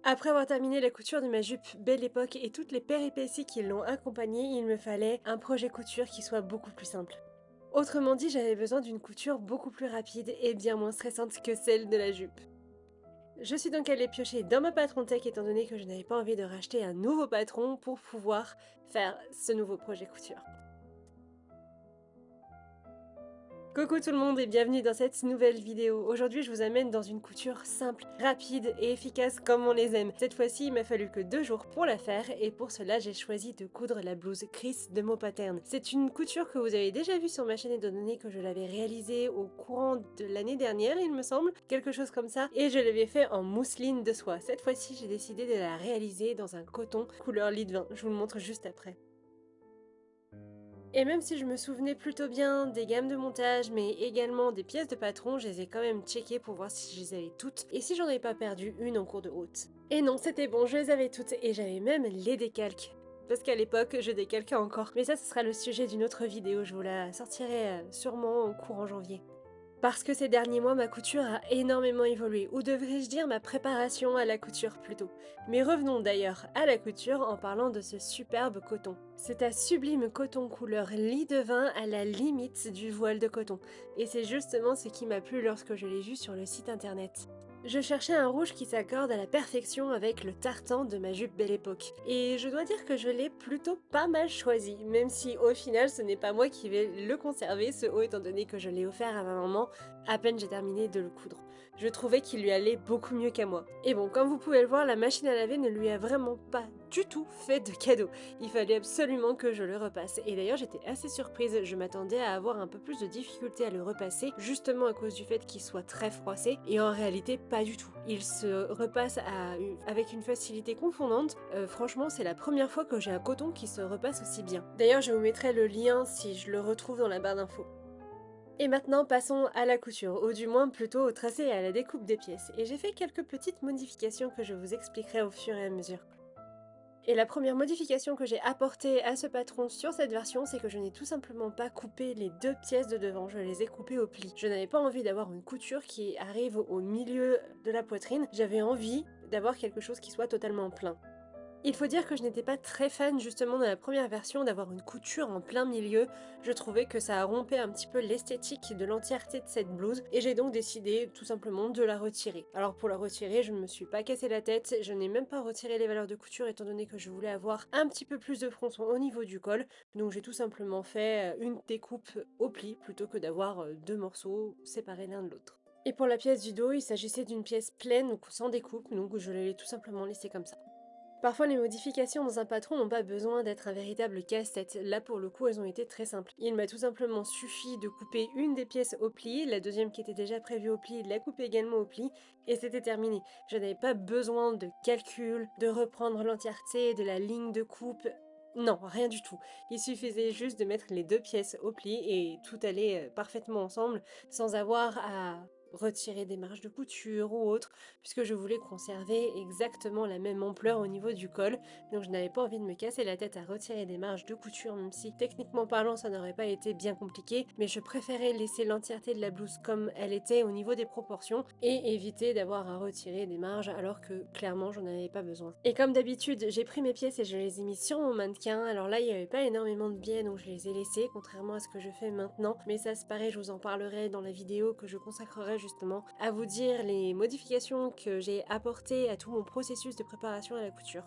Après avoir terminé la couture de ma jupe Belle Époque et toutes les péripéties qui l'ont accompagnée, il me fallait un projet couture qui soit beaucoup plus simple. Autrement dit, j'avais besoin d'une couture beaucoup plus rapide et bien moins stressante que celle de la jupe. Je suis donc allée piocher dans ma patron tech étant donné que je n'avais pas envie de racheter un nouveau patron pour pouvoir faire ce nouveau projet couture. Coucou tout le monde et bienvenue dans cette nouvelle vidéo. Aujourd'hui je vous amène dans une couture simple, rapide et efficace comme on les aime. Cette fois-ci il m'a fallu que 2 jours pour la faire et pour cela j'ai choisi de coudre la blouse Chris de Mo Pattern. C'est une couture que vous avez déjà vue sur ma chaîne étant donné que je l'avais réalisée au courant de l'année dernière il me semble, quelque chose comme ça, et je l'avais fait en mousseline de soie. Cette fois-ci j'ai décidé de la réaliser dans un coton couleur lit de vin, je vous le montre juste après. Et même si je me souvenais plutôt bien des gammes de montage, mais également des pièces de patron, je les ai quand même checkées pour voir si je les avais toutes et si j'en avais pas perdu une en cours de route. Et non, c'était bon, je les avais toutes et j'avais même les décalques. Parce qu'à l'époque, je décalquais encore. Mais ça, ce sera le sujet d'une autre vidéo, je vous la sortirai sûrement en courant janvier. Parce que ces derniers mois, ma couture a énormément évolué, ou devrais-je dire ma préparation à la couture plutôt. Mais revenons d'ailleurs à la couture en parlant de ce superbe coton. C'est un sublime coton couleur lit de vin à la limite du voile de coton. Et c'est justement ce qui m'a plu lorsque je l'ai vu sur le site internet. Je cherchais un rouge qui s'accorde à la perfection avec le tartan de ma jupe Belle Époque. Et je dois dire que je l'ai plutôt pas mal choisi, même si au final ce n'est pas moi qui vais le conserver, ce haut étant donné que je l'ai offert à ma maman à peine j'ai terminé de le coudre. Je trouvais qu'il lui allait beaucoup mieux qu'à moi. Et bon, comme vous pouvez le voir, la machine à laver ne lui a vraiment pas du tout fait de cadeau. Il fallait absolument que je le repasse. Et d'ailleurs, j'étais assez surprise, je m'attendais à avoir un peu plus de difficulté à le repasser, justement à cause du fait qu'il soit très froissé, et en réalité, pas du tout. Il se repasse avec une facilité confondante. Franchement, c'est la première fois que j'ai un coton qui se repasse aussi bien. D'ailleurs, je vous mettrai le lien si je le retrouve dans la barre d'infos. Et maintenant passons à la couture, ou du moins plutôt au tracé et à la découpe des pièces, et j'ai fait quelques petites modifications que je vous expliquerai au fur et à mesure. Et la première modification que j'ai apportée à ce patron sur cette version, c'est que je n'ai tout simplement pas coupé les 2 pièces de devant, je les ai coupées au pli. Je n'avais pas envie d'avoir une couture qui arrive au milieu de la poitrine, j'avais envie d'avoir quelque chose qui soit totalement plein. Il faut dire que je n'étais pas très fan justement de la première version d'avoir une couture en plein milieu, je trouvais que ça rompait un petit peu l'esthétique de l'entièreté de cette blouse et j'ai donc décidé tout simplement de la retirer. Alors pour la retirer, je ne me suis pas cassé la tête, je n'ai même pas retiré les valeurs de couture étant donné que je voulais avoir un petit peu plus de fronçon au niveau du col, donc j'ai tout simplement fait une découpe au pli plutôt que d'avoir 2 morceaux séparés l'un de l'autre. Et pour la pièce du dos, il s'agissait d'une pièce pleine, donc sans découpe, donc je l'ai tout simplement laissée comme ça. Parfois, les modifications dans un patron n'ont pas besoin d'être un véritable casse-tête. Là, pour le coup, elles ont été très simples. Il m'a tout simplement suffi de couper une des pièces au pli, la deuxième qui était déjà prévue au pli, de la couper également au pli, et c'était terminé. Je n'avais pas besoin de calcul, de reprendre l'entièreté de la ligne de coupe. Non, rien du tout. Il suffisait juste de mettre les 2 pièces au pli et tout allait parfaitement ensemble sans avoir à retirer des marges de couture ou autre, puisque je voulais conserver exactement la même ampleur au niveau du col, donc je n'avais pas envie de me casser la tête à retirer des marges de couture, même si techniquement parlant ça n'aurait pas été bien compliqué, mais je préférais laisser l'entièreté de la blouse comme elle était au niveau des proportions et éviter d'avoir à retirer des marges alors que clairement j'en avais pas besoin. Et comme d'habitude, j'ai pris mes pièces et je les ai mis sur mon mannequin, alors là il n'y avait pas énormément de biais donc je les ai laissés, contrairement à ce que je fais maintenant, mais ça c'est pareil, je vous en parlerai dans la vidéo que je consacrerai justement à vous dire les modifications que j'ai apportées à tout mon processus de préparation à la couture.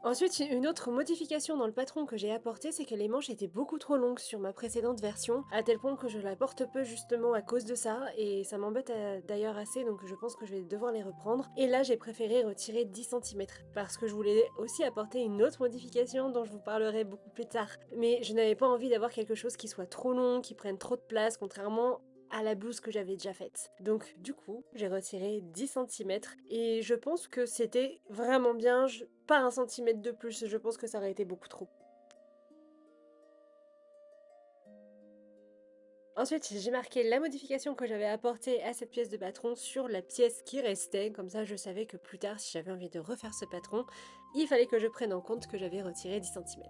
Ensuite, une autre modification dans le patron que j'ai apporté, c'est que les manches étaient beaucoup trop longues sur ma précédente version, à tel point que je la porte peu justement à cause de ça, et ça m'embête d'ailleurs assez, donc je pense que je vais devoir les reprendre. Et là, j'ai préféré retirer 10 cm, parce que je voulais aussi apporter une autre modification dont je vous parlerai beaucoup plus tard. Mais je n'avais pas envie d'avoir quelque chose qui soit trop long, qui prenne trop de place, contrairement à la blouse que j'avais déjà faite. Donc du coup, j'ai retiré 10 cm et je pense que c'était vraiment bien, pas 1 cm de plus, je pense que ça aurait été beaucoup trop. Ensuite, j'ai marqué la modification que j'avais apportée à cette pièce de patron sur la pièce qui restait, comme ça je savais que plus tard, si j'avais envie de refaire ce patron, il fallait que je prenne en compte que j'avais retiré 10 cm.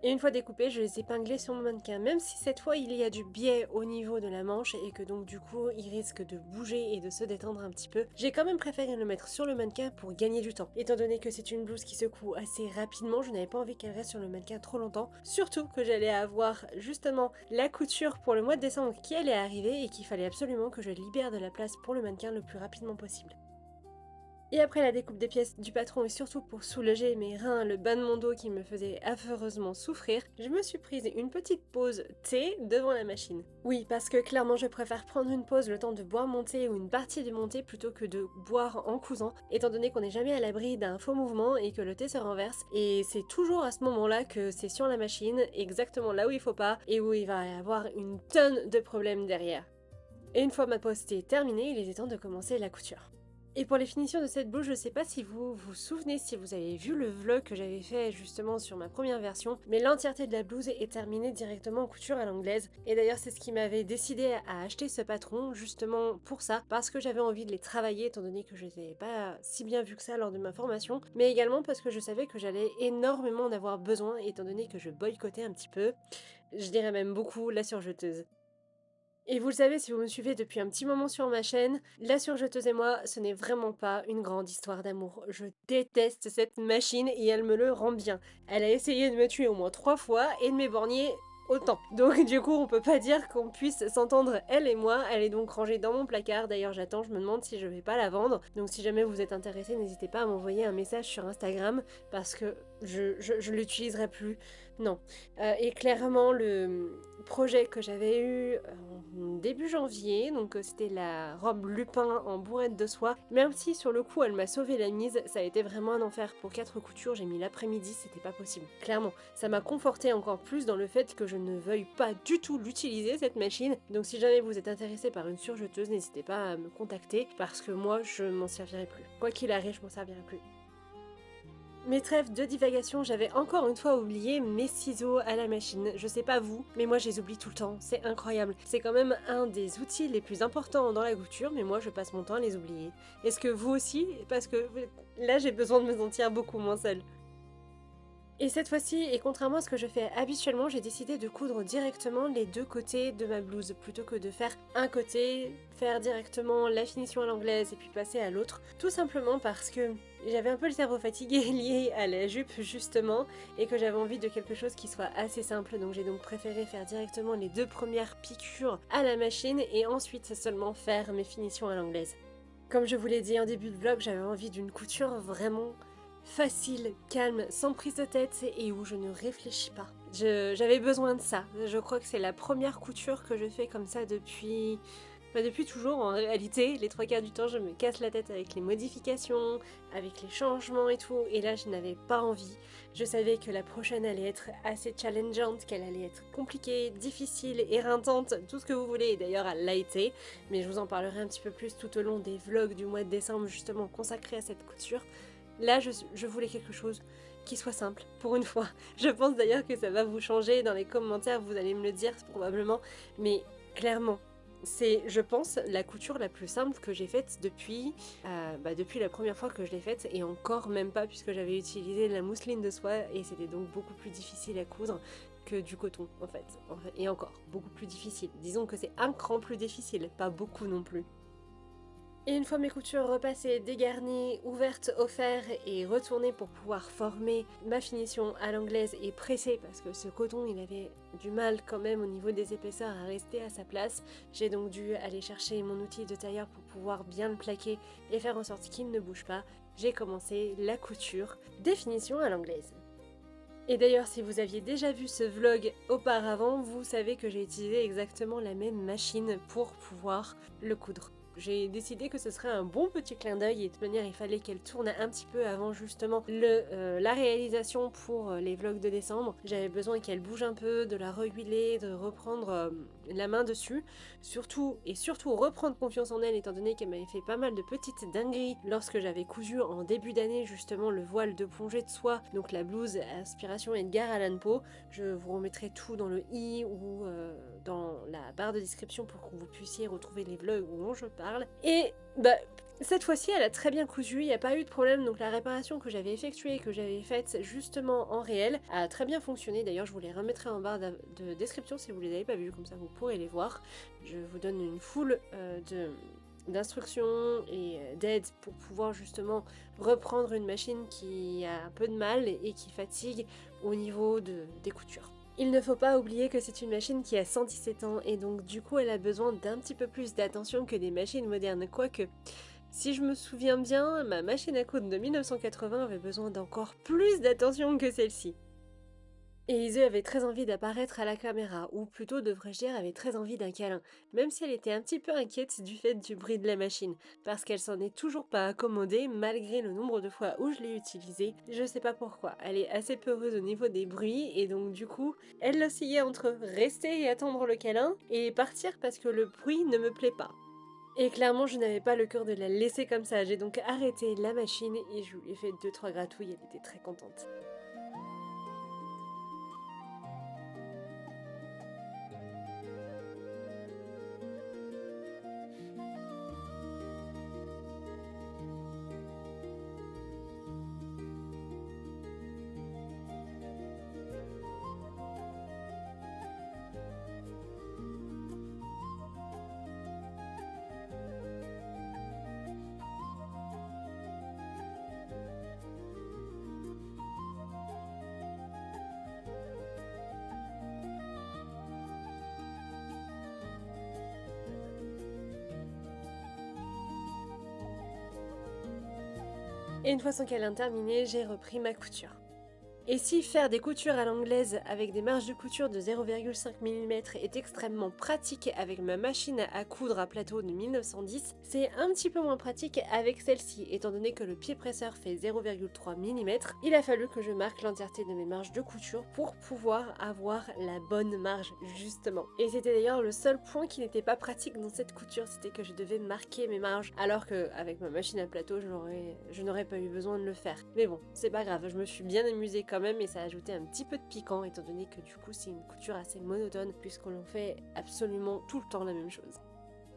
Et une fois découpés, je les épinglais sur mon mannequin, même si cette fois il y a du biais au niveau de la manche et que donc du coup il risque de bouger et de se détendre un petit peu. J'ai quand même préféré le mettre sur le mannequin pour gagner du temps. Étant donné que c'est une blouse qui se coud assez rapidement, je n'avais pas envie qu'elle reste sur le mannequin trop longtemps. Surtout que j'allais avoir justement la couture pour le mois de décembre qui allait arriver et qu'il fallait absolument que je libère de la place pour le mannequin le plus rapidement possible. Et après la découpe des pièces du patron et surtout pour soulager mes reins, le bas de mon dos qui me faisait affreusement souffrir, je me suis prise une petite pause thé devant la machine. Oui, parce que clairement je préfère prendre une pause le temps de boire mon thé ou une partie de mon thé plutôt que de boire en cousant, étant donné qu'on n'est jamais à l'abri d'un faux mouvement et que le thé se renverse. Et c'est toujours à ce moment-là que c'est sur la machine, exactement là où il faut pas, et où il va y avoir une tonne de problèmes derrière. Et une fois ma pause thé terminée, il était temps de commencer la couture. Et pour les finitions de cette blouse, je sais pas si vous vous souvenez, si vous avez vu le vlog que j'avais fait justement sur ma première version, mais l'entièreté de la blouse est terminée directement en couture à l'anglaise. Et d'ailleurs, c'est ce qui m'avait décidé à acheter ce patron, justement pour ça, parce que j'avais envie de les travailler, étant donné que je les avais pas si bien vu que ça lors de ma formation, mais également parce que je savais que j'allais énormément en avoir besoin, étant donné que je boycottais un petit peu, je dirais même beaucoup, la surjeteuse. Et vous le savez si vous me suivez depuis un petit moment sur ma chaîne, la surjeteuse et moi, ce n'est vraiment pas une grande histoire d'amour. Je déteste cette machine et elle me le rend bien. Elle a essayé de me tuer au moins 3 fois et de m'éborgner autant. Donc du coup, on peut pas dire qu'on puisse s'entendre elle et moi. Elle est donc rangée dans mon placard. D'ailleurs, j'attends, je me demande si je vais pas la vendre. Donc si jamais vous êtes intéressé, n'hésitez pas à m'envoyer un message sur Instagram parce que je l'utiliserai plus. Non. Et clairement, le projet que j'avais eu en début janvier, donc c'était la robe Lupin en bourrette de soie, même si sur le coup elle m'a sauvé la mise, ça a été vraiment un enfer. Pour 4 coutures, j'ai mis l'après-midi, c'était pas possible. Clairement, ça m'a conforté encore plus dans le fait que je ne veuille pas du tout l'utiliser cette machine. Donc si jamais vous êtes intéressé par une surjeteuse, n'hésitez pas à me contacter parce que moi je m'en servirai plus. Quoi qu'il arrive, je m'en servirai plus. Mes trêves de divagation, j'avais encore une fois oublié mes ciseaux à la machine. Je sais pas vous, mais moi je les oublie tout le temps, c'est incroyable. C'est quand même un des outils les plus importants dans la couture, mais moi je passe mon temps à les oublier. Est-ce que vous aussi? Parce que là j'ai besoin de me sentir beaucoup moins seule. Et cette fois-ci, et contrairement à ce que je fais habituellement, j'ai décidé de coudre directement les deux côtés de ma blouse, plutôt que de faire un côté, faire directement la finition à l'anglaise et puis passer à l'autre, tout simplement parce que j'avais un peu le cerveau fatigué lié à la jupe justement, et que j'avais envie de quelque chose qui soit assez simple, donc j'ai donc préféré faire directement les deux premières piqûres à la machine et ensuite seulement faire mes finitions à l'anglaise. Comme je vous l'ai dit en début de vlog, j'avais envie d'une couture vraiment facile, calme, sans prise de tête et où je ne réfléchis pas. J'avais besoin de ça. Je crois que c'est la première couture que je fais comme ça depuis... depuis toujours en réalité. Les 3 quarts du temps je me casse la tête avec les modifications, avec les changements et tout, et là je n'avais pas envie. Je savais que la prochaine allait être assez challengeante, qu'elle allait être compliquée, difficile, éreintante, tout ce que vous voulez, et d'ailleurs elle l'a été, mais je vous en parlerai un petit peu plus tout au long des vlogs du mois de décembre justement consacrés à cette couture. Là, je voulais quelque chose qui soit simple, pour une fois. Je pense d'ailleurs que ça va vous changer dans les commentaires, vous allez me le dire probablement, mais clairement, c'est, je pense, la couture la plus simple que j'ai faite depuis la première fois que je l'ai faite, et encore même pas puisque j'avais utilisé la mousseline de soie et c'était donc beaucoup plus difficile à coudre que du coton en fait. Et encore, beaucoup plus difficile. Disons que c'est un cran plus difficile, pas beaucoup non plus. Et une fois mes coutures repassées, dégarnies, ouvertes au fer et retournées pour pouvoir former ma finition à l'anglaise et pressée parce que ce coton il avait du mal quand même au niveau des épaisseurs à rester à sa place, j'ai donc dû aller chercher mon outil de tailleur pour pouvoir bien le plaquer et faire en sorte qu'il ne bouge pas. J'ai commencé la couture des finitions à l'anglaise. Et d'ailleurs, si vous aviez déjà vu ce vlog auparavant, vous savez que j'ai utilisé exactement la même machine pour pouvoir le coudre. J'ai décidé que ce serait un bon petit clin d'œil et de toute manière il fallait qu'elle tourne un petit peu avant justement la réalisation pour les vlogs de décembre. J'avais besoin qu'elle bouge un peu, de la rehuiler, de reprendre la main dessus, surtout reprendre confiance en elle étant donné qu'elle m'avait fait pas mal de petites dingueries lorsque j'avais cousu en début d'année justement le voile de plongée de soie, donc la blouse inspiration Edgar Allan Poe. Je vous remettrai tout dans le i ou dans la barre de description pour que vous puissiez retrouver les vlogs où je parle. Et bah Cette fois-ci, elle a très bien cousu, il n'y a pas eu de problème, donc la réparation que j'avais effectuée, que j'avais faite justement en réel, a très bien fonctionné. D'ailleurs, je vous les remettrai en barre de description si vous les avez pas vus, comme ça vous pourrez les voir. Je vous donne une foule d'instructions et d'aides pour pouvoir justement reprendre une machine qui a un peu de mal et qui fatigue au niveau des coutures. Il ne faut pas oublier que c'est une machine qui a 117 ans et donc du coup elle a besoin d'un petit peu plus d'attention que des machines modernes, quoique si je me souviens bien, ma machine à coudre de 1980 avait besoin d'encore plus d'attention que celle-ci. Et Ise avait très envie d'apparaître à la caméra, ou plutôt devrais-je dire avait très envie d'un câlin, même si elle était un petit peu inquiète du fait du bruit de la machine, parce qu'elle s'en est toujours pas accommodée malgré le nombre de fois où je l'ai utilisée. Je sais pas pourquoi, elle est assez peureuse au niveau des bruits, et donc du coup, elle oscillait entre rester et attendre le câlin, et partir parce que le bruit ne me plaît pas. Et clairement, je n'avais pas le cœur de la laisser comme ça, j'ai donc arrêté la machine et je lui ai fait 2-3 gratouilles, elle était très contente. Et une fois son câlin terminé, j'ai repris ma couture. Et si faire des coutures à l'anglaise avec des marges de couture de 0,5 mm est extrêmement pratique avec ma machine à coudre à plateau de 1910, c'est un petit peu moins pratique avec celle-ci, étant donné que le pied presseur fait 0,3 mm, il a fallu que je marque l'entièreté de mes marges de couture pour pouvoir avoir la bonne marge justement. Et c'était d'ailleurs le seul point qui n'était pas pratique dans cette couture, c'était que je devais marquer mes marges, alors qu'avec ma machine à plateau, je n'aurais pas eu besoin de le faire. Mais bon, c'est pas grave, je me suis bien amusée quand même et ça a ajouté un petit peu de piquant étant donné que du coup c'est une couture assez monotone puisqu'on fait absolument tout le temps la même chose.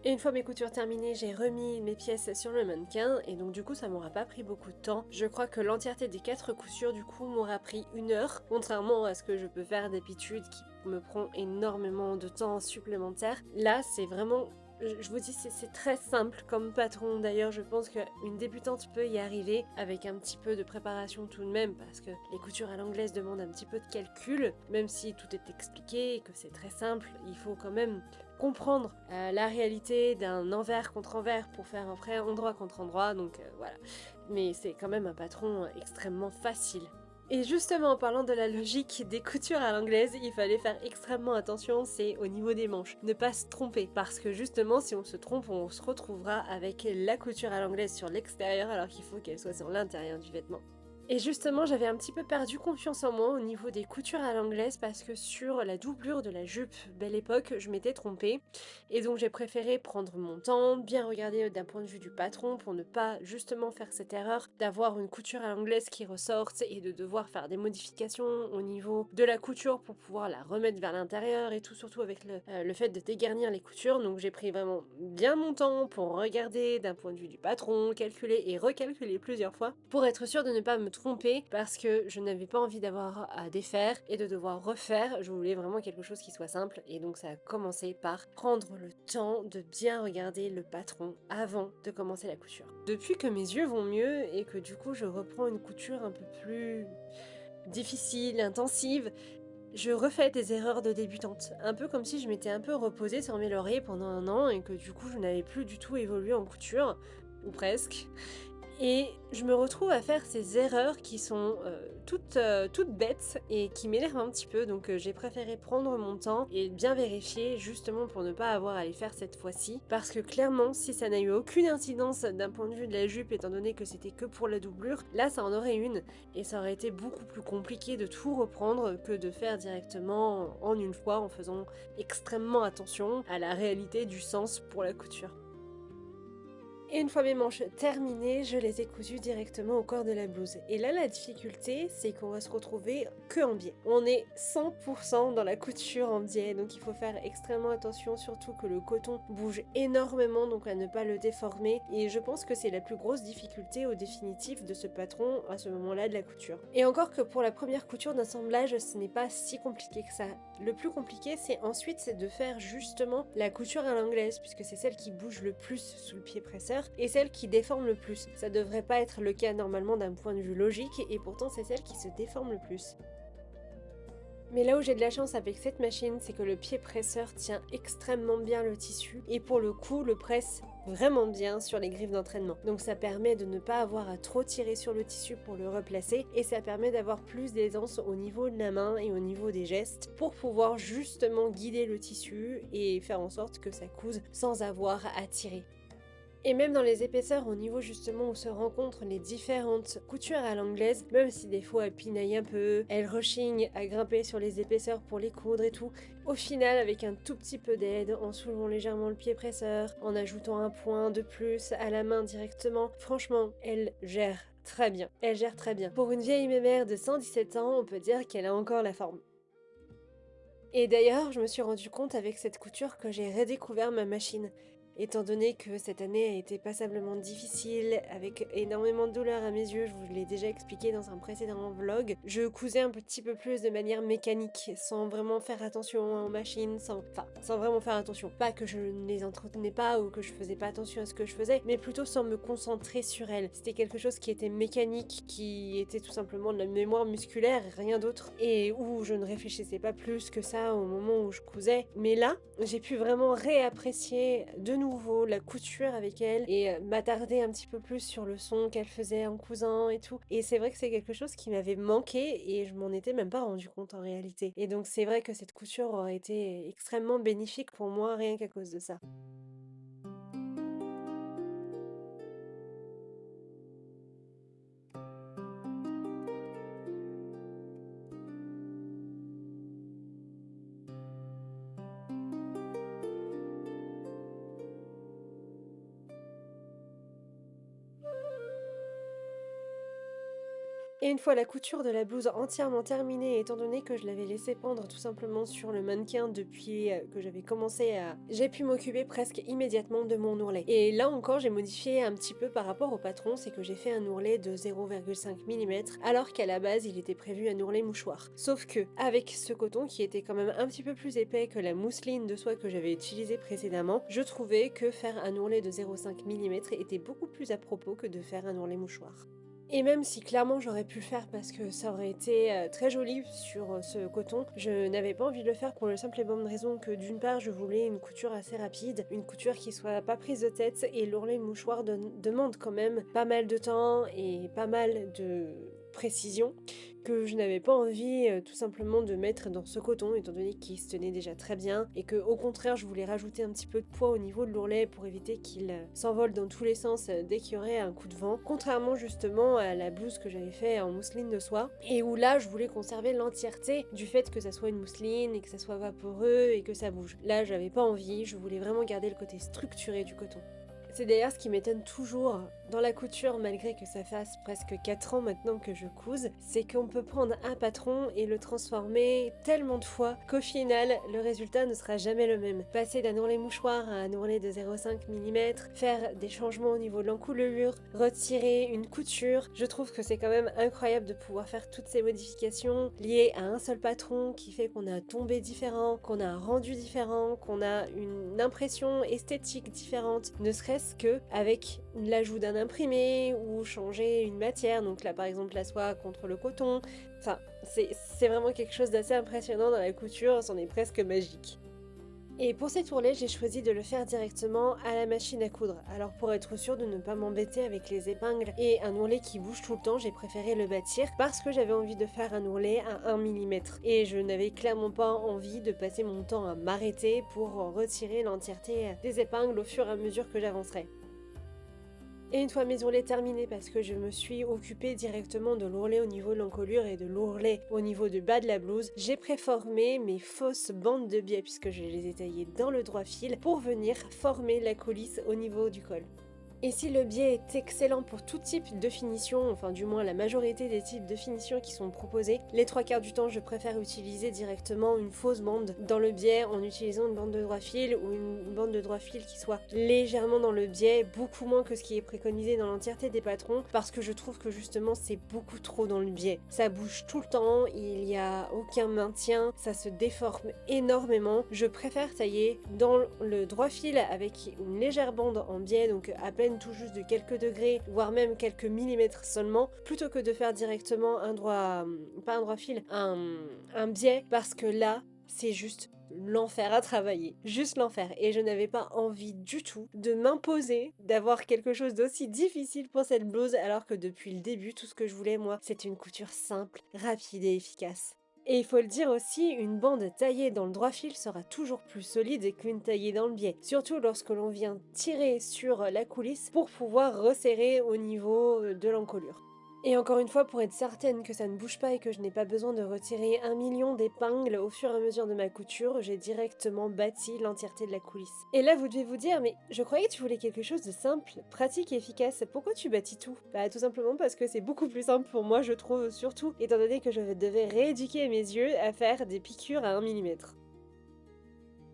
Et une fois mes coutures terminées, j'ai remis mes pièces sur le mannequin et donc du coup ça m'aura pas pris beaucoup de temps. Je crois que l'entièreté des 4 coutures du coup m'aura pris 1 heure, contrairement à ce que je peux faire d'habitude qui me prend énormément de temps supplémentaire. Là c'est vraiment... Je vous dis, c'est très simple comme patron. D'ailleurs, je pense qu'une débutante peut y arriver avec un petit peu de préparation tout de même, parce que les coutures à l'anglaise demandent un petit peu de calcul, même si tout est expliqué et que c'est très simple, il faut quand même comprendre la réalité d'un envers contre envers pour faire un vrai endroit contre endroit, donc voilà. Mais c'est quand même un patron extrêmement facile. Et justement, en parlant de la logique des coutures à l'anglaise, il fallait faire extrêmement attention, c'est au niveau des manches. Ne pas se tromper, parce que justement, si on se trompe, on se retrouvera avec la couture à l'anglaise sur l'extérieur, alors qu'il faut qu'elle soit sur l'intérieur du vêtement. Et justement, j'avais un petit peu perdu confiance en moi au niveau des coutures à l'anglaise parce que sur la doublure de la jupe Belle Époque, je m'étais trompée. Et donc j'ai préféré prendre mon temps, bien regarder d'un point de vue du patron pour ne pas justement faire cette erreur d'avoir une couture à l'anglaise qui ressorte et de devoir faire des modifications au niveau de la couture pour pouvoir la remettre vers l'intérieur et tout, surtout avec le fait de dégarnir les coutures. Donc j'ai pris vraiment bien mon temps pour regarder d'un point de vue du patron, calculer et recalculer plusieurs fois pour être sûr de ne pas me tromper parce que je n'avais pas envie d'avoir à défaire et de devoir refaire. Je voulais vraiment quelque chose qui soit simple et donc ça a commencé par prendre le temps de bien regarder le patron avant de commencer la couture. Depuis que mes yeux vont mieux et que du coup je reprends une couture un peu plus difficile, intensive, je refais des erreurs de débutante, un peu comme si je m'étais un peu reposée sur mes lauriers pendant 1 an et que du coup je n'avais plus du tout évolué en couture, ou presque. Et je me retrouve à faire ces erreurs qui sont toutes bêtes et qui m'énervent un petit peu, donc j'ai préféré prendre mon temps et bien vérifier justement pour ne pas avoir à les faire cette fois-ci. Parce que clairement, si ça n'a eu aucune incidence d'un point de vue de la jupe, étant donné que c'était que pour la doublure, là ça en aurait une et ça aurait été beaucoup plus compliqué de tout reprendre que de faire directement en une fois en faisant extrêmement attention à la réalité du sens pour la couture. Et une fois mes manches terminées, je les ai cousues directement au corps de la blouse. Et là, la difficulté, c'est qu'on va se retrouver que en biais. On est 100% dans la couture en biais, donc il faut faire extrêmement attention, surtout que le coton bouge énormément, donc à ne pas le déformer. Et je pense que c'est la plus grosse difficulté au définitif de ce patron à ce moment-là de la couture. Et encore que pour la première couture d'assemblage, ce n'est pas si compliqué que ça. Le plus compliqué, c'est ensuite, c'est de faire justement la couture à l'anglaise, puisque c'est celle qui bouge le plus sous le pied presseur et celle qui déforme le plus. Ça devrait pas être le cas normalement d'un point de vue logique, et pourtant c'est celle qui se déforme le plus. Mais là où j'ai de la chance avec cette machine, c'est que le pied presseur tient extrêmement bien le tissu et pour le coup le presse vraiment bien sur les griffes d'entraînement. Donc ça permet de ne pas avoir à trop tirer sur le tissu pour le replacer et ça permet d'avoir plus d'aisance au niveau de la main et au niveau des gestes pour pouvoir justement guider le tissu et faire en sorte que ça couse sans avoir à tirer. Et même dans les épaisseurs, au niveau justement où se rencontrent les différentes coutures à l'anglaise, même si des fois elles pinaillent un peu, elles rechignent à grimper sur les épaisseurs pour les coudre et tout, au final avec un tout petit peu d'aide, en soulevant légèrement le pied presseur, en ajoutant un point de plus à la main directement, franchement, elle gère très bien. Elle gère très bien. Pour une vieille mémère de 117 ans, on peut dire qu'elle a encore la forme. Et d'ailleurs, je me suis rendu compte avec cette couture que j'ai redécouvert ma machine. Étant donné que cette année a été passablement difficile, avec énormément de douleurs à mes yeux, je vous l'ai déjà expliqué dans un précédent vlog, je cousais un petit peu plus de manière mécanique, sans vraiment faire attention aux machines, sans vraiment faire attention. Pas que je ne les entretenais pas ou que je faisais pas attention à ce que je faisais, mais plutôt sans me concentrer sur elles. C'était quelque chose qui était mécanique, qui était tout simplement de la mémoire musculaire et rien d'autre, et où je ne réfléchissais pas plus que ça au moment où je cousais. Mais là, j'ai pu vraiment réapprécier de nouveau la couture avec elle et m'attarder un petit peu plus sur le son qu'elle faisait en cousant et tout. Et c'est vrai que c'est quelque chose qui m'avait manqué et je m'en étais même pas rendu compte en réalité. Et donc c'est vrai que cette couture aurait été extrêmement bénéfique pour moi rien qu'à cause de ça. Et une fois la couture de la blouse entièrement terminée, étant donné que je l'avais laissée pendre tout simplement sur le mannequin depuis que j'avais commencé à... J'ai pu m'occuper presque immédiatement de mon ourlet. Et là encore, j'ai modifié un petit peu par rapport au patron, c'est que j'ai fait un ourlet de 0,5 mm, alors qu'à la base, il était prévu un ourlet mouchoir. Sauf que, avec ce coton qui était quand même un petit peu plus épais que la mousseline de soie que j'avais utilisée précédemment, je trouvais que faire un ourlet de 0,5 mm était beaucoup plus à propos que de faire un ourlet mouchoir. Et même si clairement j'aurais pu le faire parce que ça aurait été très joli sur ce coton, je n'avais pas envie de le faire pour la simple et bonne raison que d'une part je voulais une couture assez rapide, une couture qui soit pas prise de tête et l'ourlet mouchoir demande quand même pas mal de temps et pas mal de précision que je n'avais pas envie tout simplement de mettre dans ce coton étant donné qu'il se tenait déjà très bien et que au contraire je voulais rajouter un petit peu de poids au niveau de l'ourlet pour éviter qu'il s'envole dans tous les sens dès qu'il y aurait un coup de vent, contrairement justement à la blouse que j'avais fait en mousseline de soie et où là je voulais conserver l'entièreté du fait que ça soit une mousseline et que ça soit vaporeux et que ça bouge. Là j'avais pas envie, je voulais vraiment garder le côté structuré du coton. C'est d'ailleurs ce qui m'étonne toujours dans la couture, malgré que ça fasse presque 4 ans maintenant que je couse, c'est qu'on peut prendre un patron et le transformer tellement de fois qu'au final, le résultat ne sera jamais le même. Passer d'un ourlet mouchoir à un ourlet de 0,5 mm, faire des changements au niveau de l'encoulure, retirer une couture, je trouve que c'est quand même incroyable de pouvoir faire toutes ces modifications liées à un seul patron qui fait qu'on a un tombé différent, qu'on a un rendu différent, qu'on a une impression esthétique différente, ne serait-ce que avec l'ajout d'un imprimé ou changer une matière, donc là par exemple la soie contre le coton. Enfin, c'est vraiment quelque chose d'assez impressionnant dans la couture, c'en est presque magique. Et pour cet ourlet, j'ai choisi de le faire directement à la machine à coudre. Alors pour être sûr de ne pas m'embêter avec les épingles et un ourlet qui bouge tout le temps, j'ai préféré le bâtir parce que j'avais envie de faire un ourlet à 1 mm. Et je n'avais clairement pas envie de passer mon temps à m'arrêter pour retirer l'entièreté des épingles au fur et à mesure que j'avancerais. Et une fois mes ourlets terminés, parce que je me suis occupée directement de l'ourlet au niveau de l'encolure et de l'ourlet au niveau du bas de la blouse, j'ai préformé mes fausses bandes de biais puisque je les ai taillées dans le droit fil pour venir former la coulisse au niveau du col. Et si le biais est excellent pour tout type de finition, enfin du moins la majorité des types de finitions qui sont proposés, les 3/4 du temps je préfère utiliser directement une fausse bande dans le biais en utilisant une bande de droit fil ou une bande de droit fil qui soit légèrement dans le biais, beaucoup moins que ce qui est préconisé dans l'entièreté des patrons, parce que je trouve que justement c'est beaucoup trop dans le biais. Ça bouge tout le temps, il n'y a aucun maintien, ça se déforme énormément. Je préfère tailler dans le droit fil avec une légère bande en biais, donc à peine tout juste de quelques degrés, voire même quelques millimètres seulement, plutôt que de faire directement un droit, pas un droit fil, un biais, parce que là, c'est juste l'enfer à travailler, juste l'enfer. Et je n'avais pas envie du tout de m'imposer d'avoir quelque chose d'aussi difficile pour cette blouse, alors que depuis le début, tout ce que je voulais, moi, c'était une couture simple, rapide et efficace. Et il faut le dire aussi, une bande taillée dans le droit fil sera toujours plus solide qu'une taillée dans le biais, surtout lorsque l'on vient tirer sur la coulisse pour pouvoir resserrer au niveau de l'encolure. Et encore une fois, pour être certaine que ça ne bouge pas et que je n'ai pas besoin de retirer 1 million d'épingles au fur et à mesure de ma couture, j'ai directement bâti l'entièreté de la coulisse. Et là, vous devez vous dire, mais je croyais que tu voulais quelque chose de simple, pratique et efficace, pourquoi tu bâtis tout? Bah tout simplement parce que c'est beaucoup plus simple pour moi, je trouve, surtout étant donné que je devais rééduquer mes yeux à faire des piqûres à 1 mm.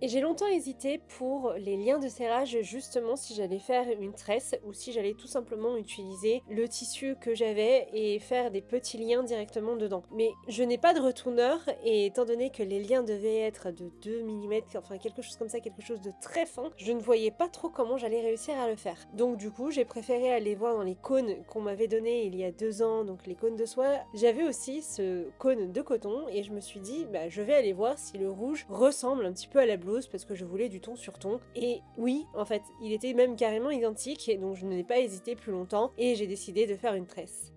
Et j'ai longtemps hésité pour les liens de serrage, justement si j'allais faire une tresse ou si j'allais tout simplement utiliser le tissu que j'avais et faire des petits liens directement dedans. Mais je n'ai pas de retourneur et étant donné que les liens devaient être de 2 mm, enfin quelque chose comme ça, quelque chose de très fin, je ne voyais pas trop comment j'allais réussir à le faire. Donc du coup, j'ai préféré aller voir dans les cônes qu'on m'avait donnés il y a 2 ans, donc les cônes de soie. J'avais aussi ce cône de coton et je me suis dit, bah je vais aller voir si le rouge ressemble un petit peu à la blouse parce que je voulais du ton sur ton. Et oui, en fait, il était même carrément identique, et donc je n'ai pas hésité plus longtemps et j'ai décidé de faire une tresse.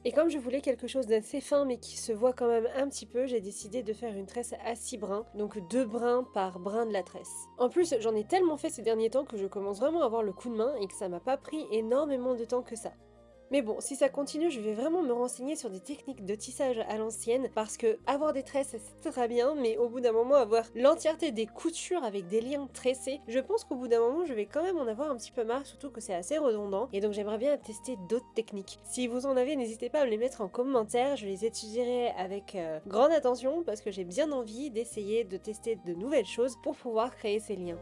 Et comme je voulais quelque chose d'assez fin mais qui se voit quand même un petit peu, j'ai décidé de faire une tresse à 6 brins, donc 2 brins par brin de la tresse. En plus, j'en ai tellement fait ces derniers temps que je commence vraiment à avoir le coup de main et que ça m'a pas pris énormément de temps que ça. Mais bon, si ça continue, je vais vraiment me renseigner sur des techniques de tissage à l'ancienne, parce que avoir des tresses, c'est très bien, mais au bout d'un moment, avoir l'entièreté des coutures avec des liens tressés, je pense qu'au bout d'un moment, je vais quand même en avoir un petit peu marre, surtout que c'est assez redondant, et donc j'aimerais bien tester d'autres techniques. Si vous en avez, n'hésitez pas à me les mettre en commentaire, je les étudierai avec grande attention, parce que j'ai bien envie d'essayer de tester de nouvelles choses pour pouvoir créer ces liens.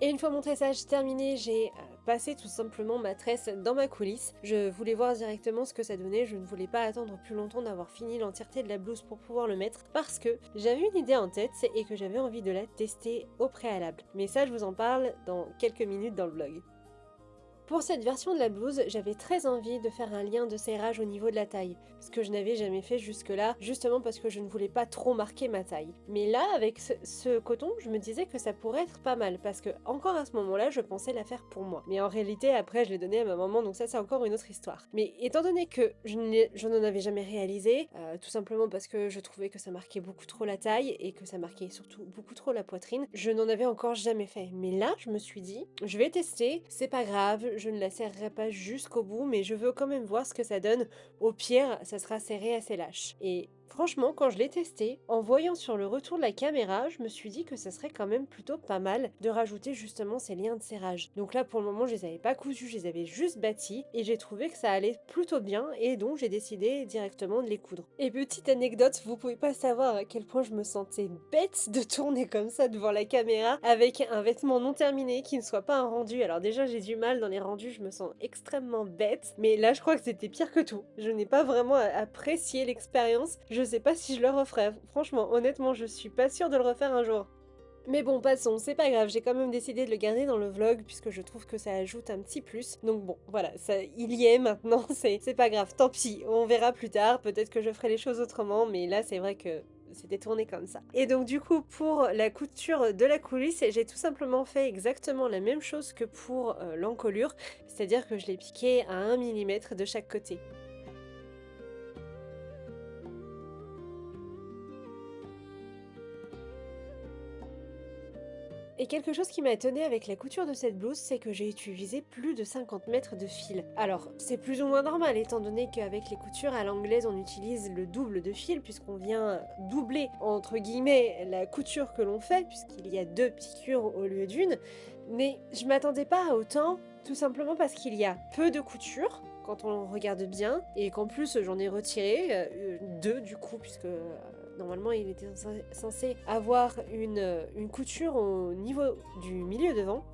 Et une fois mon tressage terminé, j'ai passé tout simplement ma tresse dans ma coulisse. Je voulais voir directement ce que ça donnait, je ne voulais pas attendre plus longtemps d'avoir fini l'entièreté de la blouse pour pouvoir le mettre, parce que j'avais une idée en tête et que j'avais envie de la tester au préalable. Mais ça, je vous en parle dans quelques minutes dans le vlog. Pour cette version de la blouse, j'avais très envie de faire un lien de serrage au niveau de la taille, ce que je n'avais jamais fait jusque-là, justement parce que je ne voulais pas trop marquer ma taille. Mais là, avec ce coton, je me disais que ça pourrait être pas mal, parce que encore à ce moment-là, je pensais la faire pour moi. Mais en réalité, après, je l'ai donné à ma maman, donc ça, c'est encore une autre histoire. Mais étant donné que je n'en avais jamais réalisé, tout simplement parce que je trouvais que ça marquait beaucoup trop la taille, et que ça marquait surtout beaucoup trop la poitrine, je n'en avais encore jamais fait. Mais là, je me suis dit, je vais tester, c'est pas grave, je ne la serrerai pas jusqu'au bout, mais je veux quand même voir ce que ça donne. Au pire, ça sera serré assez lâche. Et franchement, quand je l'ai testé, en voyant sur le retour de la caméra, je me suis dit que ça serait quand même plutôt pas mal de rajouter justement ces liens de serrage. Donc là, pour le moment, je les avais pas cousus, je les avais juste bâtis, et j'ai trouvé que ça allait plutôt bien, et donc j'ai décidé directement de les coudre. Et petite anecdote, vous pouvez pas savoir à quel point je me sentais bête de tourner comme ça devant la caméra avec un vêtement non terminé qui ne soit pas un rendu. Alors déjà, j'ai du mal dans les rendus, je me sens extrêmement bête, mais là, je crois que c'était pire que tout. Je n'ai pas vraiment apprécié l'expérience. Je sais pas si je le referai. Franchement, honnêtement, je suis pas sûre de le refaire un jour. Mais bon, passons, c'est pas grave, j'ai quand même décidé de le garder dans le vlog puisque je trouve que ça ajoute un petit plus. Donc bon, voilà, ça, il y est maintenant, c'est pas grave, tant pis, on verra plus tard, peut-être que je ferai les choses autrement, mais là c'est vrai que c'était tourné comme ça. Et donc du coup, pour la couture de la coulisse, j'ai tout simplement fait exactement la même chose que pour l'encolure, c'est-à-dire que je l'ai piqué à 1 mm de chaque côté. Et quelque chose qui m'a étonnée avec la couture de cette blouse, c'est que j'ai utilisé plus de 50 mètres de fil. Alors, c'est plus ou moins normal étant donné qu'avec les coutures à l'anglaise, on utilise le double de fil puisqu'on vient doubler, entre guillemets, la couture que l'on fait, puisqu'il y a 2 piqûres au lieu d'une. Mais je m'attendais pas à autant, tout simplement parce qu'il y a peu de couture, quand on regarde bien, et qu'en plus j'en ai retiré 2 du coup, puisque normalement il était censé avoir une couture au niveau du milieu devant,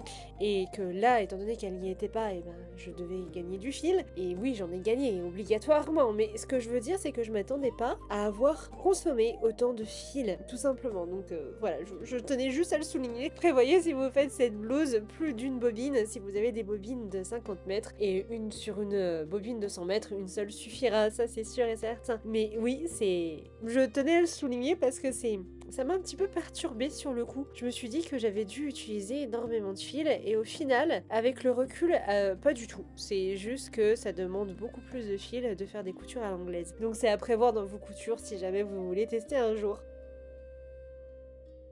et que là, étant donné qu'elle n'y était pas, et ben, je devais y gagner du fil, et oui j'en ai gagné obligatoirement, mais ce que je veux dire c'est que je m'attendais pas à avoir consommé autant de fil, tout simplement, donc voilà, je tenais juste à le souligner. Prévoyez si vous faites cette blouse plus d'une bobine, si vous avez des bobines de 50 mètres, et une sur une bobine de 100 mètres, une seule suffira, ça c'est sûr et certain. Mais oui, je tenais à le souligner parce que ça m'a un petit peu perturbée sur le coup. Je me suis dit que j'avais dû utiliser énormément de fil et au final, avec le recul, pas du tout. C'est juste que ça demande beaucoup plus de fil de faire des coutures à l'anglaise. Donc c'est à prévoir dans vos coutures si jamais vous voulez tester un jour.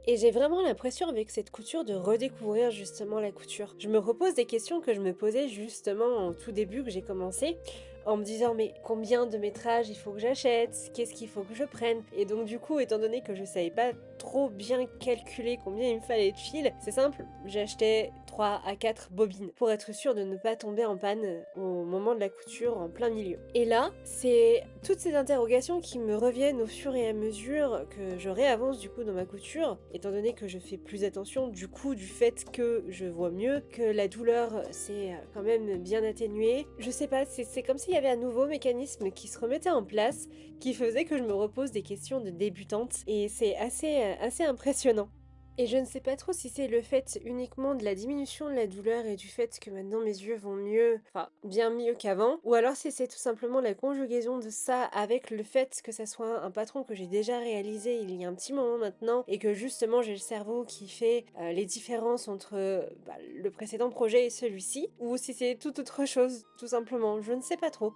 Et j'ai vraiment l'impression avec cette couture de redécouvrir justement la couture. Je me repose des questions que je me posais justement au tout début que j'ai commencé, en me disant mais combien de métrages il faut que j'achète, qu'est-ce qu'il faut que je prenne. Et donc du coup, étant donné que je savais pas trop bien calculer combien il me fallait de fil, c'est simple, j'achetais 3 à 4 bobines pour être sûre de ne pas tomber en panne au moment de la couture en plein milieu. Et là, c'est toutes ces interrogations qui me reviennent au fur et à mesure que je réavance du coup dans ma couture, étant donné que je fais plus attention du coup du fait que je vois mieux, que la douleur s'est quand même bien atténuée. Je sais pas, c'est comme s'il y avait un nouveau mécanisme qui se remettait en place, qui faisait que je me repose des questions de débutante, et c'est assez impressionnant. Et je ne sais pas trop si c'est le fait uniquement de la diminution de la douleur et du fait que maintenant mes yeux vont mieux, enfin bien mieux qu'avant, ou alors si c'est tout simplement la conjugaison de ça avec le fait que ça soit un patron que j'ai déjà réalisé il y a un petit moment maintenant et que justement j'ai le cerveau qui fait les différences entre le précédent projet et celui-ci, ou si c'est tout autre chose, tout simplement, je ne sais pas trop.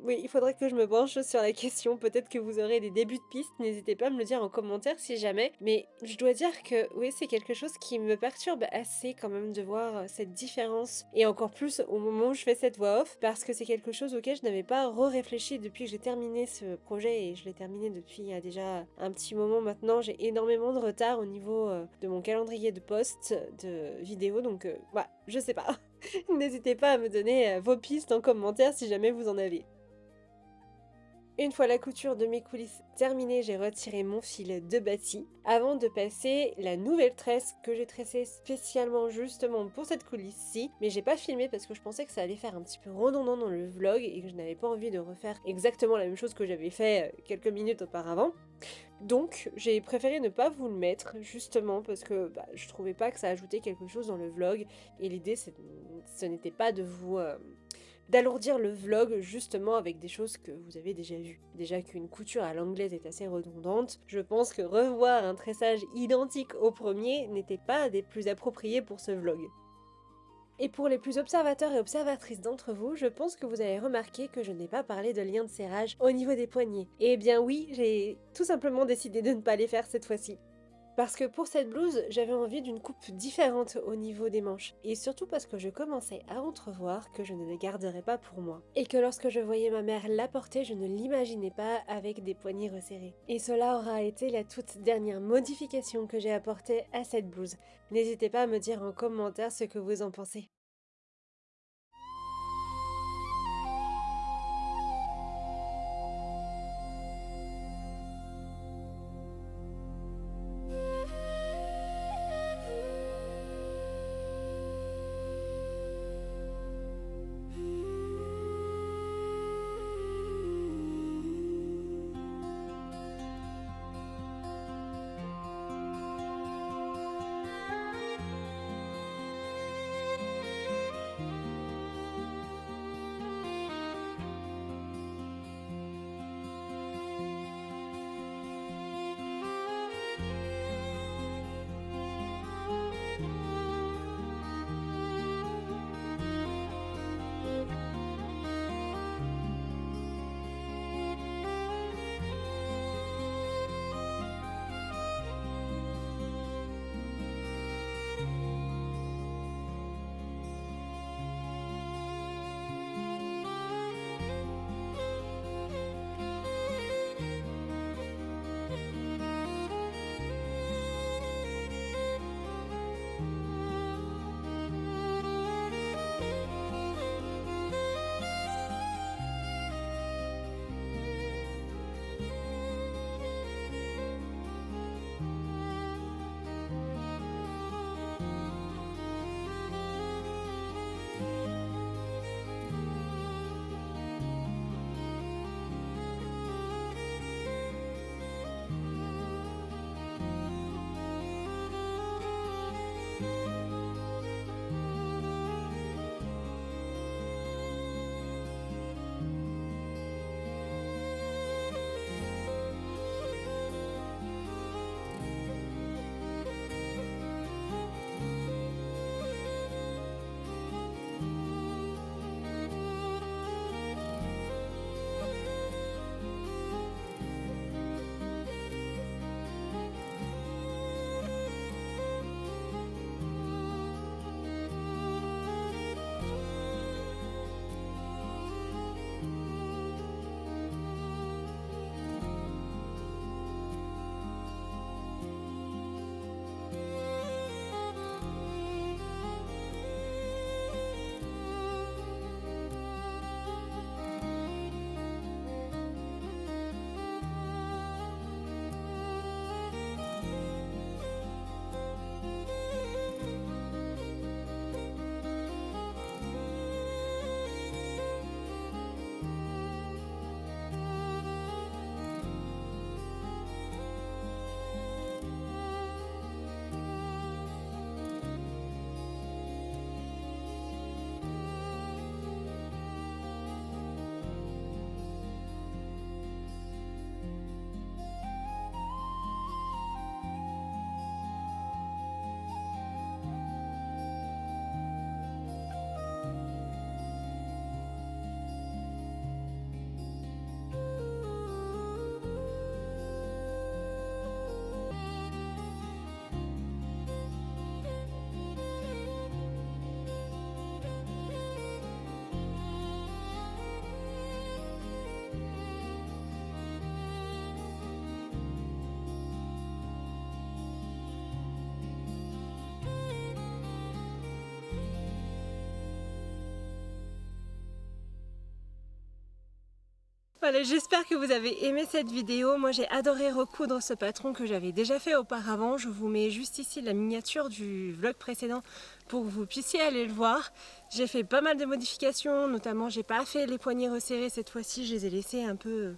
Oui, il faudrait que je me penche sur la question, peut-être que vous aurez des débuts de pistes, n'hésitez pas à me le dire en commentaire si jamais, mais je dois dire que oui, c'est quelque chose qui me perturbe assez quand même de voir cette différence, et encore plus au moment où je fais cette voix off, parce que c'est quelque chose auquel je n'avais pas réfléchi depuis que j'ai terminé ce projet, et je l'ai terminé depuis il y a déjà un petit moment maintenant. J'ai énormément de retard au niveau de mon calendrier de posts de vidéos, donc voilà, je sais pas. N'hésitez pas à me donner vos pistes en commentaire si jamais vous en avez. Une fois la couture de mes coulisses terminée, j'ai retiré mon fil de bâti avant de passer la nouvelle tresse que j'ai tressée spécialement justement pour cette coulisse-ci. Mais j'ai pas filmé parce que je pensais que ça allait faire un petit peu redondant dans le vlog et que je n'avais pas envie de refaire exactement la même chose que j'avais fait quelques minutes auparavant. Donc j'ai préféré ne pas vous le mettre justement parce que je trouvais pas que ça ajoutait quelque chose dans le vlog, et l'idée ce n'était pas de vous d'alourdir le vlog justement avec des choses que vous avez déjà vues. Déjà qu'une couture à l'anglaise est assez redondante, je pense que revoir un tressage identique au premier n'était pas des plus appropriés pour ce vlog. Et pour les plus observateurs et observatrices d'entre vous, je pense que vous avez remarqué que je n'ai pas parlé de lien de serrage au niveau des poignets. Eh bien oui, j'ai tout simplement décidé de ne pas les faire cette fois-ci. Parce que pour cette blouse, j'avais envie d'une coupe différente au niveau des manches. Et surtout parce que je commençais à entrevoir que je ne les garderais pas pour moi. Et que lorsque je voyais ma mère la porter, je ne l'imaginais pas avec des poignets resserrés. Et cela aura été la toute dernière modification que j'ai apportée à cette blouse. N'hésitez pas à me dire en commentaire ce que vous en pensez. Voilà, j'espère que vous avez aimé cette vidéo. Moi j'ai adoré recoudre ce patron que j'avais déjà fait auparavant. Je vous mets juste ici la miniature du vlog précédent pour que vous puissiez aller le voir. J'ai fait pas mal de modifications, notamment j'ai pas fait les poignets resserrés cette fois-ci, je les ai laissés un peu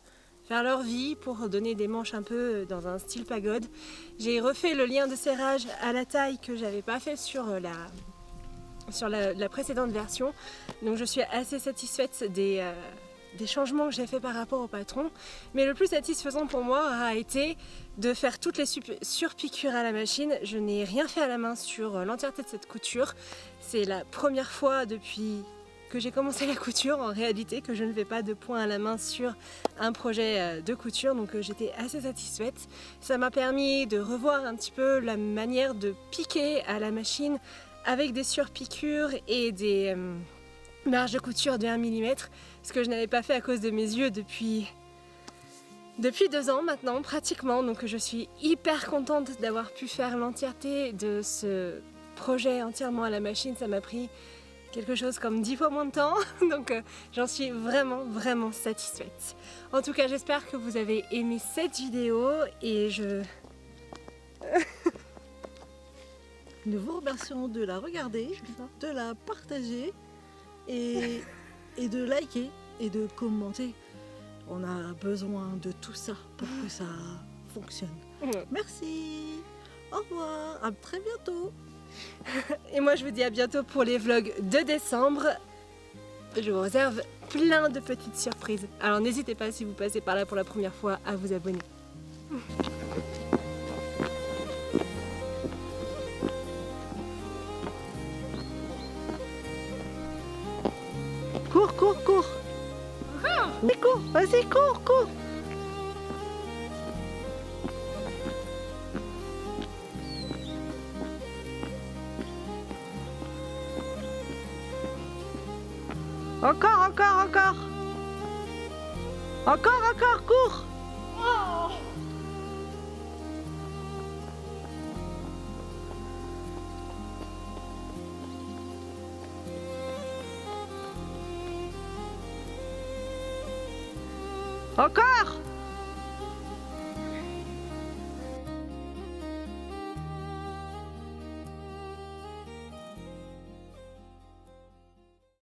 faire leur vie pour donner des manches un peu dans un style pagode. J'ai refait le lien de serrage à la taille que j'avais pas fait sur la précédente version. Donc je suis assez satisfaite des changements que j'ai fait par rapport au patron, mais le plus satisfaisant pour moi a été de faire toutes les surpiqûres à la machine. Je n'ai rien fait à la main sur l'entièreté de cette couture. C'est la première fois depuis que j'ai commencé la couture en réalité que je ne fais pas de point à la main sur un projet de couture, donc j'étais assez satisfaite. Ça m'a permis de revoir un petit peu la manière de piquer à la machine avec des surpiqûres et des marge de couture de 1 mm, ce que je n'avais pas fait à cause de mes yeux depuis 2 ans maintenant pratiquement. Donc je suis hyper contente d'avoir pu faire l'entièreté de ce projet entièrement à la machine. Ça m'a pris quelque chose comme 10 fois moins de temps, donc j'en suis vraiment satisfaite. En tout cas j'espère que vous avez aimé cette vidéo et Nous vous remercions de la regarder, de la partager et de liker et de commenter. On a besoin de tout ça pour que ça fonctionne. Merci, au revoir, à très bientôt. Et moi je vous dis à bientôt pour les vlogs de décembre. Je vous réserve plein de petites surprises. Alors n'hésitez pas si vous passez par là pour la première fois à vous abonner. Cours, cours, cours. Mais cours, vas-y, cours, cours. Encore, encore, encore. Encore, encore, cours. Encore.